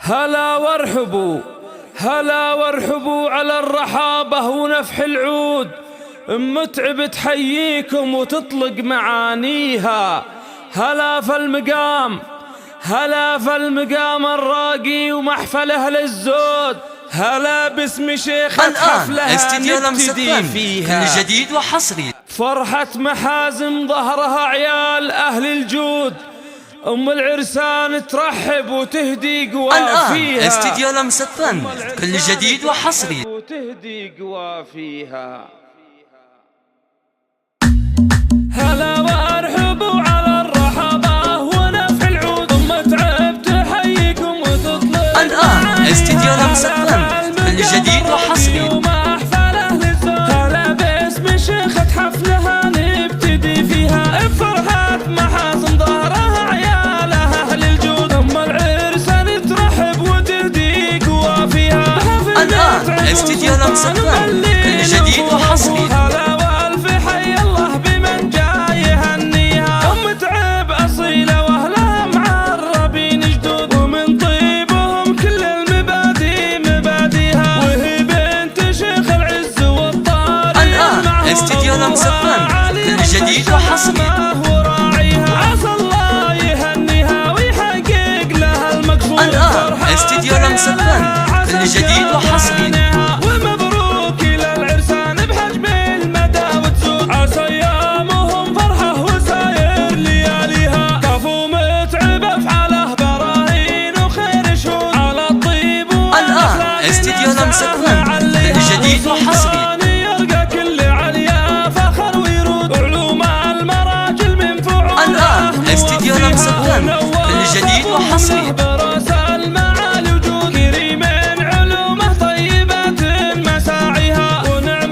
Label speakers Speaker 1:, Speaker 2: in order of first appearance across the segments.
Speaker 1: هلا وارحبوا هلا وارحبوا على الرحابة ونفح العود. متعب تحييكم وتطلق معانيها. هلا فالمقام هلا فالمقام الراقي ومحفل أهل الزود. هلا باسم شيخ حفلها نبتدي فيها
Speaker 2: كل جديد وحصري.
Speaker 1: فرحة محازم ظهرها عيال أهل الجود. أم العرسان ترحب وتهدي قوافيها.
Speaker 2: استديو لمسة فن كل جديد وحصري.
Speaker 1: وتهدي قوافيها. هلا وارحبوا على الرحابة ونفح العود. متعب تحييكم وتطلق
Speaker 2: استديو لمسة فن كل جديد وحصري.
Speaker 1: هلا باسم شيخة حفلها نبتدي فيها. فرحة محاسن ظهرها عيال أهل الجود. أم العرسان ترحب وتهدي قوافيها.
Speaker 2: استديو لمسة فن كل جديد وحصري.
Speaker 1: هلا والف حي الله بمن جاي يهنيها. متعب أصيلة وأهلها معربين جدود. ومن طيبهم كل المبادئ مباديها. وهي بنت شيخ العز والطاري.
Speaker 2: استديو لمسة فن كل جديد وحصري.
Speaker 1: عسى الله يهنيها ويحقق لها المقصود.
Speaker 2: استديو لمسة فن كل جديد وحصري.
Speaker 1: ومبروك للعرسان بحجم المدى وتزود. عسى ايامهم فرحه وساير لياليها. كفو متعب افعاله براهين وخير شهود. على الطيب
Speaker 2: استديو لمسة فن كل جديد وحصري.
Speaker 1: يلقى كل عليا فخر ويرود. علوم المراجل من فعول.
Speaker 2: استديو لمسة فن كل جديد وحصري.
Speaker 1: براس المعالي وجود. كريمين علومه طيبات مساعيها. ونعم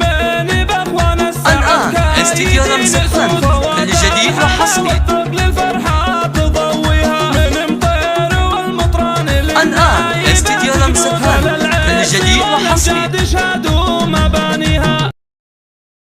Speaker 1: باخوان السعد.
Speaker 2: استديو لمسة فن كل جديد وحصري.
Speaker 1: للفرحة تضويها. من مطير والمطران
Speaker 2: استديو لمسة فن كل جديد وحصري.